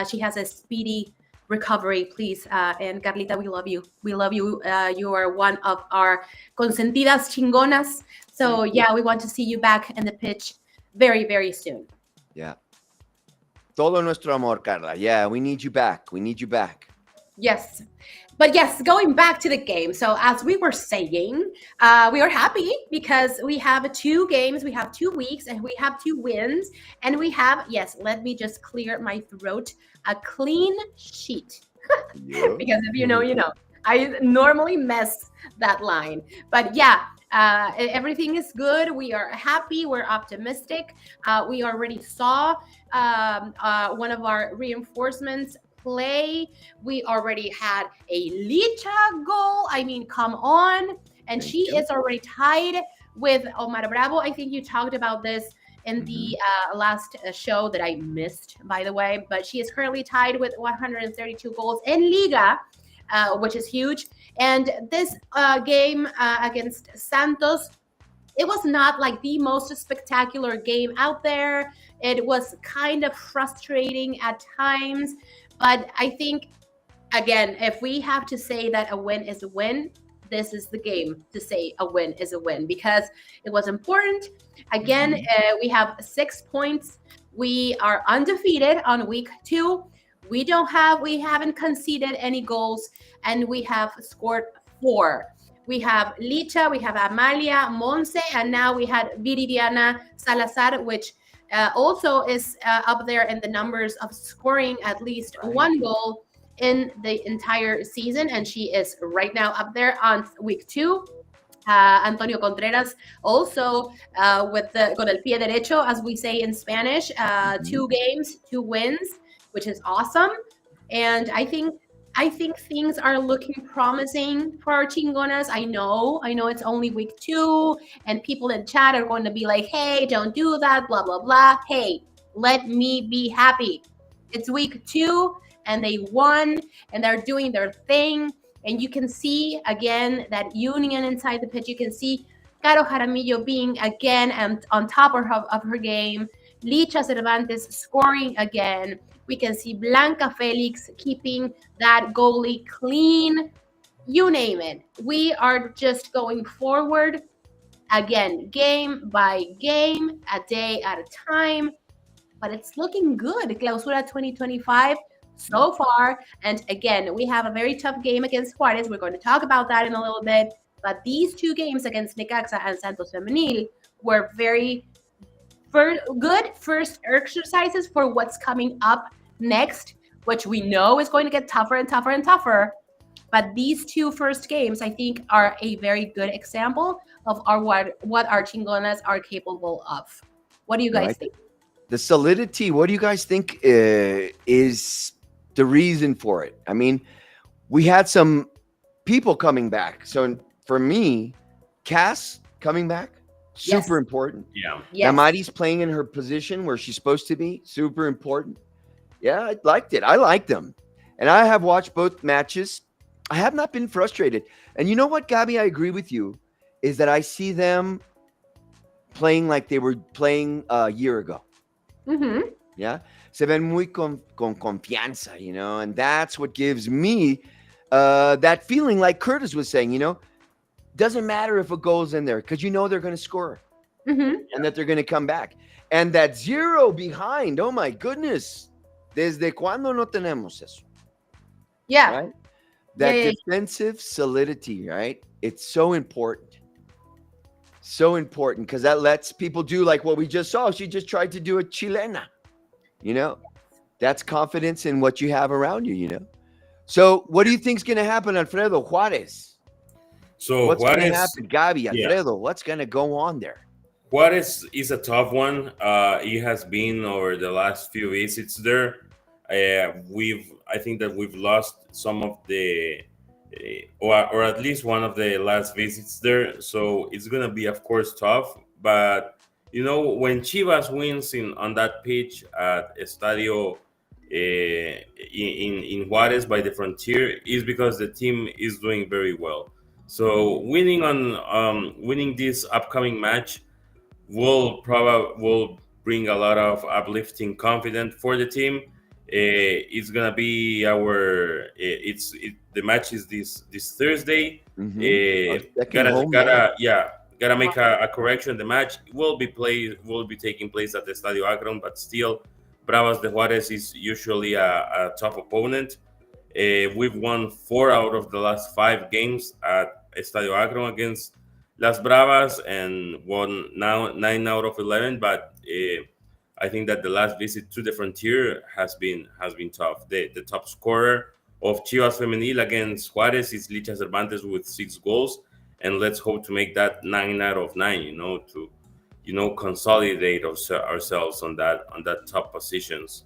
she has a speedy recovery, please. And Carlita, we love you. We love you. You are one of our consentidas chingonas. So yeah, we want to see you back in the pitch very, very soon. Yeah. Todo nuestro amor, Carla. Yeah, we need you back. Yes. But yes, going back to the game. So as we were saying, we are happy because we have 2 games, we have 2 weeks, and we have 2 wins. And we have, yes, let me just clear my throat, a clean sheet. Because if you know, you know. I normally mess that line. But yeah, everything is good. We are happy. We're optimistic. We already saw one of our reinforcements play. We already had a Licha goal. I mean, come on. and Thank she you. is already tied with Omar Bravo. I think you talked about this in the last show that I missed, by the way, but she is currently tied with 132 goals in Liga, which is huge. And this game against Santos, it was not like the most spectacular game out there. It was kind of frustrating at times, but I think, again, if we have to say that a win is a win, this is the game to say a win is a win because it was important. Again, we have 6 points. We are undefeated on week 2. We haven't conceded any goals, and we have scored 4. We have Licha, we have Amalia, Monse, and now we had Viridiana Salazar, which also is up there in the numbers of scoring at least 1 goal in the entire season, and she is right now up there on week 2. Antonio Contreras also con el pie derecho, as we say in Spanish, 2 games, 2 wins, which is awesome. And I think things are looking promising for our Chingonas. I know it's only week 2, and people in chat are going to be like, hey, don't do that, blah, blah, blah. Hey, let me be happy. It's week 2, and they won, and they're doing their thing. And you can see, again, that union inside the pitch. You can see Caro Jaramillo being, again, on top of her game. Licha Cervantes scoring again. We can see Blanca Felix keeping that goalie clean. You name it. We are just going forward, again, game by game, a day at a time. But it's looking good. Clausura 2025 so far. And again, we have a very tough game against Juarez. We're going to talk about that in a little bit. But these 2 games against Necaxa and Santos Femenil were very good first exercises for what's coming up next, which we know is going to get tougher and tougher and tougher. But these 2 first games, I think, are a very good example of what our Chingonas are capable of. What do you guys think? The solidity, what do you guys think is the reason for it? I mean, we had some people coming back. So for me, Cass coming back, super important. Yeah. Yes. Damari's playing in her position where she's supposed to be, super important. Yeah, I liked it. I liked them. And I have watched both matches. I have not been frustrated. And you know what, Gabi, I agree with you, is that I see them playing like they were playing a year ago. Yeah, se ven muy con confianza, you know, and that's what gives me that feeling, like Curtis was saying, you know, doesn't matter if a goal's in there because you know they're going to score and that they're going to come back. And that 0 behind, oh my goodness, desde cuando no tenemos eso? Yeah. Right? That defensive solidity, right? It's so important. So important because that lets people do like what we just saw. She just tried to do a chilena, you know. That's confidence in what you have around you, you know. So what do you think is going to happen, Alfredo? Juarez? So what's Juarez, going to happen? Gabi, Alfredo, what's going to go on there? Juarez is a tough one. It has been over the last few visits there. I think that we've lost some of the or at least one of the last visits there. So it's going to be, of course, tough. But, you know, when Chivas wins on that pitch at Estadio in Juarez by the Frontier is because the team is doing very well. So winning this upcoming match will bring a lot of uplifting confidence for the team. It's gonna be the match is this Thursday. Gotta make a correction. The match will be taking place at the Estadio Akron, but still, Bravas de Juarez is usually a tough opponent. We've won 4 out of the last 5 games at Estadio Akron against Las Bravas and won now 9 out of 11. But I think that the last visit to the Frontier has been tough. The top scorer of Chivas Femenil against Juarez is Licha Cervantes with 6 goals, and let's hope to make that 9 out of 9. To consolidate ourselves on that top positions.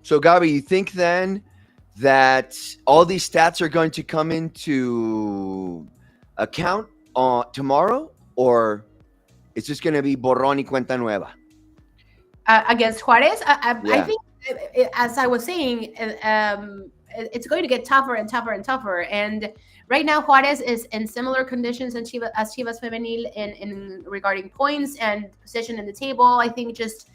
So, Gabi, you think then that all these stats are going to come into account tomorrow, or it's just going to be borrón y cuenta nueva? Against Juarez, I Yeah. think, as I was saying, it's going to get tougher and tougher and tougher. And right now, Juarez is in similar conditions as Chivas Femenil in regarding points and position in the table. I think just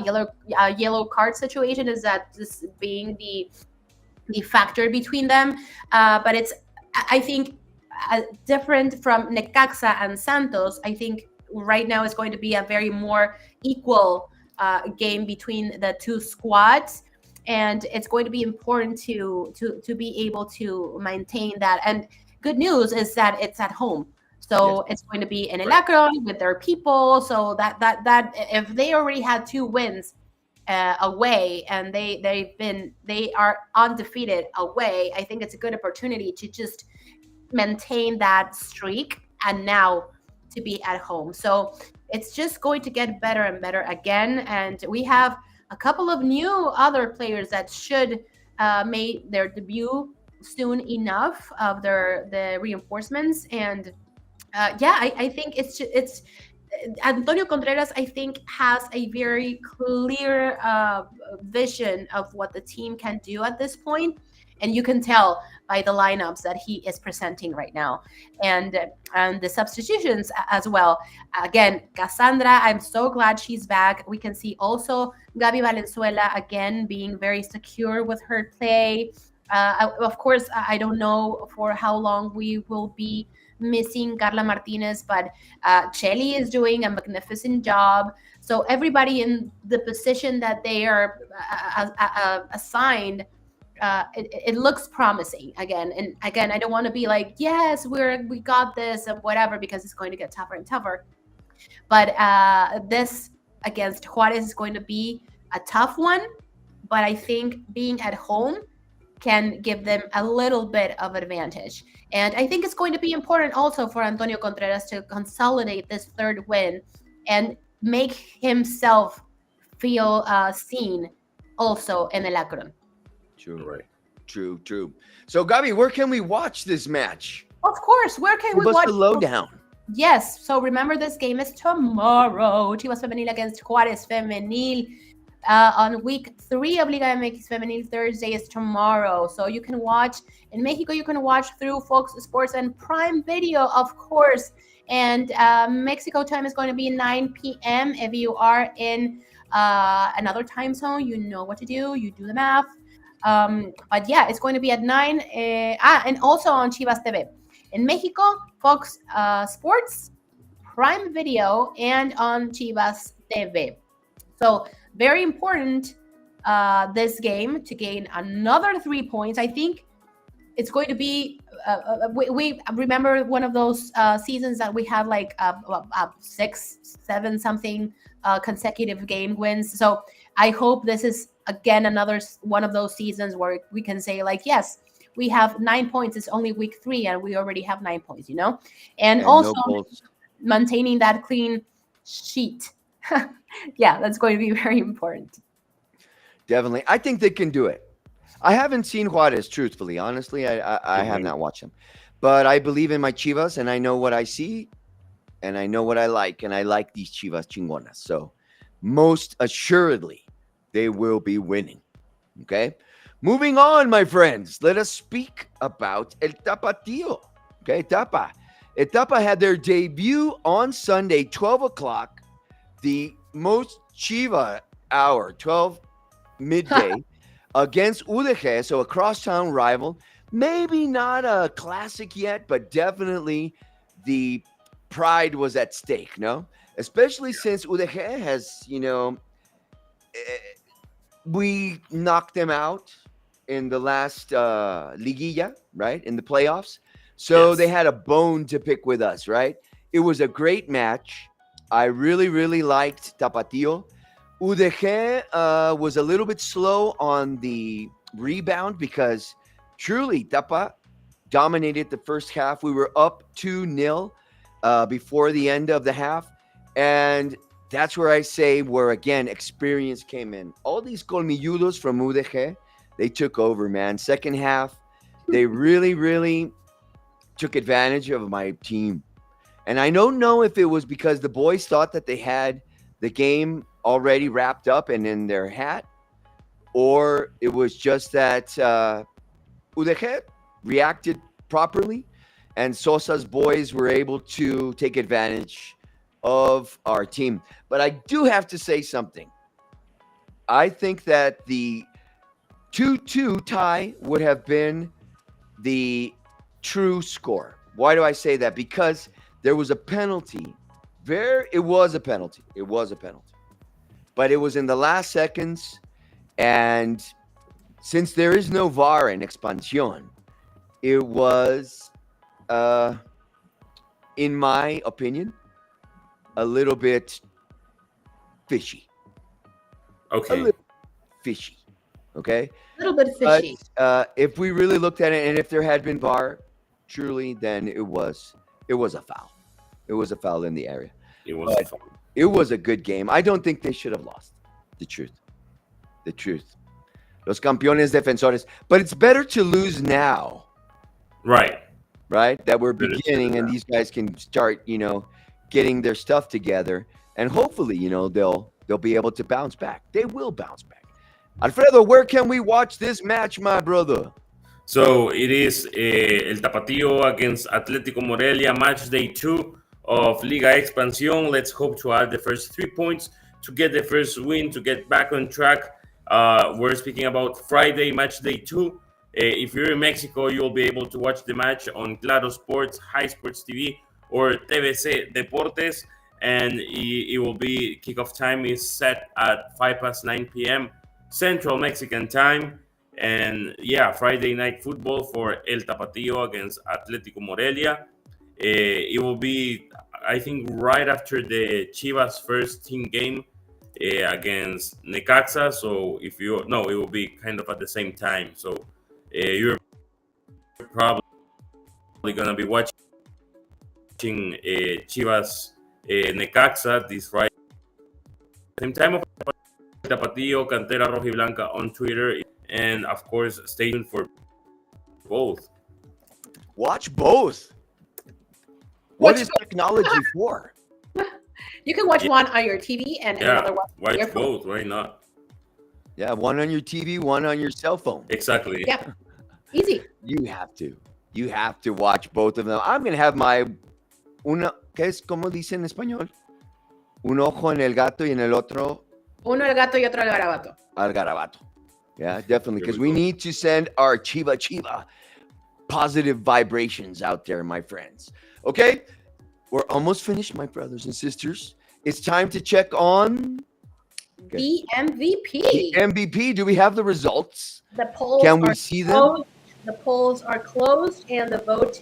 yellow card situation is that just being the factor between them. But it's, I think, different from Necaxa and Santos. I think right now is going to be a very more equal game between the two squads, and it's going to be important to be able to maintain that. And good news is that it's at home, so it's going to be in El Akron with their people. So that if they already had 2 wins away, and they are undefeated away, I think it's a good opportunity to just maintain that streak, and now to be at home. So it's just going to get better and better again. And we have a couple of new other players that should make their debut soon enough of the reinforcements. And I think it's Antonio Contreras, I think, has a very clear vision of what the team can do at this point. And you can tell by the lineups that he is presenting right now, and the substitutions as well. Again, Cassandra, I'm so glad she's back. We can see also Gaby Valenzuela again being very secure with her play. Of course, I don't know for how long we will be missing Carla Martinez, but Chelly is doing a magnificent job. So everybody in the position that they are assigned, it looks promising again. And again, I don't want to be like, yes, we got this and whatever, because it's going to get tougher and tougher. But this against Juarez is going to be a tough one. But I think being at home can give them a little bit of advantage. And I think it's going to be important also for Antonio Contreras to consolidate this 3rd win and make himself feel seen also in El Akron. True. So, Gabi, where can we watch this match? Of course, where can we watch the lowdown? Yes, so remember, this game is tomorrow. Chivas Femenil against Juarez Femenil on week 3 of Liga MX Femenil. Thursday is tomorrow. So you can watch in Mexico, you can watch through Fox Sports and Prime Video, of course. And Mexico time is going to be 9 p.m. If you are in another time zone, you know what to do. You do the math. But yeah, it's going to be at 9. And also on Chivas TV. In Mexico, Fox Sports, Prime Video, and on Chivas TV. So very important this game to gain another 3 points. I think it's going to be, we remember one of those seasons that we had like 6, 7 something consecutive game wins. So I hope this is again another one of those seasons where we can say like, yes, we have 9 points. It's only week 3 and we already have 9 points, you know? And also maintaining that clean sheet. Yeah, that's going to be very important. Definitely. I think they can do it. I haven't seen Juarez, truthfully. Honestly, I have not watched them. But I believe in my Chivas, and I know what I see, and I know what I like, and I like these Chivas chingonas. So most assuredly, they will be winning. Okay? Moving on, my friends. Let us speak about El Tapatío. Okay, Tapa. El Tapa had their debut on Sunday, 12 o'clock, the most Chiva hour, 12 midday, against UDG, so a crosstown rival. Maybe not a classic yet, but definitely the pride was at stake, no? Especially since UDG has, we knocked them out in the last liguilla, right? In the playoffs. So they had a bone to pick with us, right? It was a great match. I really, really liked Tapatío. UDG was a little bit slow on the rebound because truly Tapa dominated the first half. We were up 2-0 before the end of the half. And that's where I say where, again, experience came in. All these colmilludos from UDG, they took over, man. Second half, they really, really took advantage of my team. And I don't know if it was because the boys thought that they had the game already wrapped up and in their hat, or it was just that UDG reacted properly and Sosa's boys were able to take advantage of our team. But I do have to say something. I think that the 2-2 tie would have been the true score. Why do I say that? Because there was a penalty. It was a penalty. It was a penalty. But it was in the last seconds. And since there is no VAR in Expansión, it was, in my opinion, a little bit fishy. Okay. A little fishy. Okay? A little bit fishy. But if we really looked at it, and if there had been VAR, truly, then it was a foul. It was a foul in the area. It was a foul. It was a good game. I don't think they should have lost. The truth. The truth. Los campeones defensores. But it's better to lose now. Right. Right? That we're beginning and these guys can start, getting their stuff together. And hopefully, they'll be able to bounce back. They will bounce back. Alfredo, where can we watch this match, my brother? So it is El Tapatío against Atlético Morelia, match day 2 of Liga Expansión. Let's hope to add the first 3 points to get the first win, to get back on track. We're speaking about Friday, match day 2. If you're in Mexico, you'll be able to watch the match on Claro Sports, High Sports TV, or TVC Deportes. And it will be, kickoff time is set at 9 p.m. Central Mexican time. And yeah, Friday night football for El Tapatío against Atlético Morelia. It will be, I think, right after the Chivas first team game against Necaxa. So it will be kind of at the same time. So you're probably going to be watching Chivas Necaxa this Friday. Same time of Tapatío, Cantera Roja y Blanca on Twitter. And of course, stay tuned for both. Watch both. What is technology for? You can watch one on your TV and another one on your phone. Both. Why not? Yeah, one on your TV, one on your cell phone. Exactly. Yeah, easy. You have to. You have to watch both of them. I'm going to have my ¿qué es? ¿Cómo dice en español? Un ojo en el gato y en el otro. Uno el gato y otro el garabato. Al garabato. Yeah, definitely. Because we need to send our Chiva positive vibrations out there, my friends. Okay? We're almost finished, my brothers and sisters. It's time to check on the MVP. The MVP. Do we have the results? The polls Can we see them? The polls are closed and the vote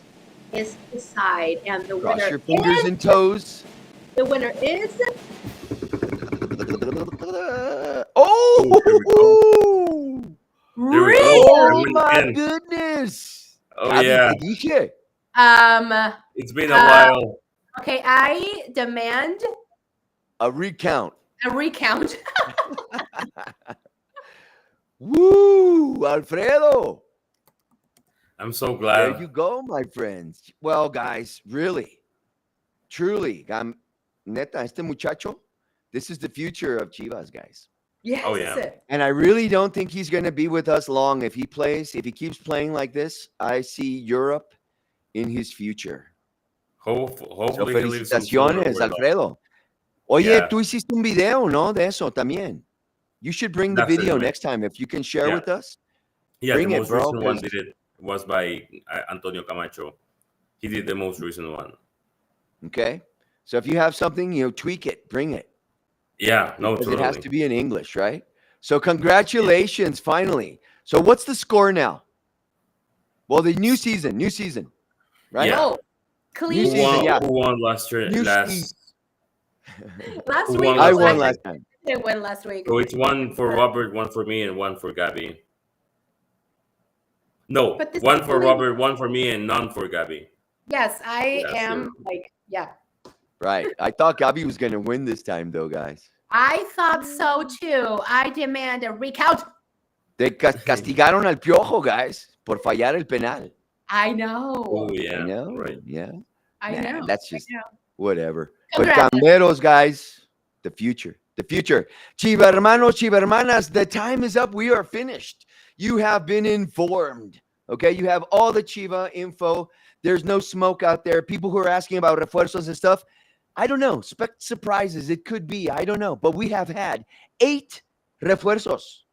is decided. And the Cross winner your fingers and toes. The winner is really? Oh my goodness. Oh yeah. It's been a while. Okay, I demand a recount. Woo, Alfredo. I'm so glad. There you go, my friends. Well, guys, really, truly, neta, este muchacho, this is the future of Chivas, guys. Yes. Oh, yeah. And I really don't think he's going to be with us long. If he keeps playing like this, I see Europe in his future. Hopefully, so, felicitaciones, Alfredo. Oye, tú hiciste un video, ¿no? De eso también. You should bring the video next time if you can share with us. Yeah, bring the it, most bro. recent one was by Antonio Camacho. He did the most recent one. Okay. So if you have something, tweak it, bring it. Yeah, no, because totally. It has to be in English, right? So congratulations, finally. So what's the score now? Well, the new season, right? Yeah. Oh, clean. Who won last year? Last week. I won last time. I won last week. So it's one for Robert, one for me, and one for Gabby. No, one for Robert, one for me, and none for Gabby. Yes, I am Right. I thought Gabby was going to win this time, though, guys. I thought so, too. I demand a recount. Te castigaron al Piojo, guys, por fallar el penal. I know. Oh, yeah. I know. Right. Yeah. I know. That's just I know. whatever. Congrats. But Camberos, guys, the future. The future. Chiva hermanos, Chiva hermanas, the time is up. We are finished. You have been informed. Okay, you have all the Chiva info. There's no smoke out there. People who are asking about refuerzos and stuff, I don't know. Expect surprises. It could be. I don't know. But we have had 8 refuerzos.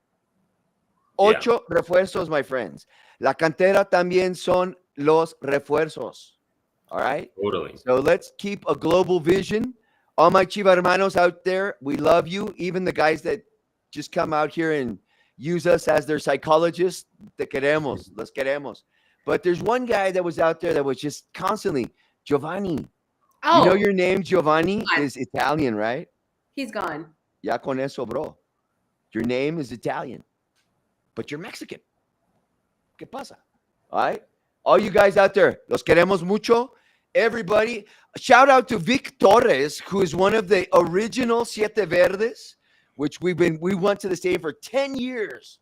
8 refuerzos, my friends. La cantera también son los refuerzos. All right? Totally. So let's keep a global vision. All my Chiva hermanos out there, we love you. Even the guys that just come out here and use us as their psychologists, te queremos, los queremos. But there's one guy that was out there that was just constantly, Giovanni. Oh, You know your name, Giovanni, Gone. is Italian, right? he's gone. Ya con eso, bro. Your name is Italian, but you're Mexican. ¿Qué pasa? All right? All you guys out there, los queremos mucho. Everybody, shout out to Vic Torres, who is one of the original Siete Verdes, which we went to the stadium for 10 years.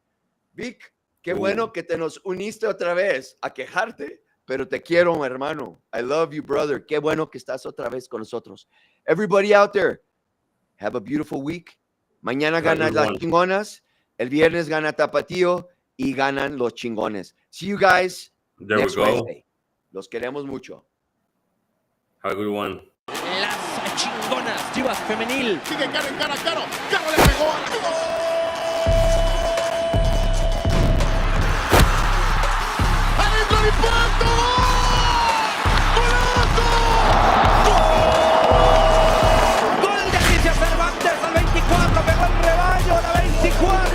Vic, qué bueno que te nos uniste otra vez a quejarte, pero te quiero, hermano. I love you, brother. Qué bueno que estás otra vez con nosotros. Everybody out there, have a beautiful week. Mañana ganan las chingonas. El viernes gana Tapatío y ganan los chingones. See you guys There next we go. Wednesday. Los queremos mucho. Have a good one. Las chingonas, Chivas femenil. Sigue Caro en cara a Caro. Caro le pegó a la... ¡Adentro el impacto! Gol de Alicia Cervantes al 24, pegó el rebaño, la 24.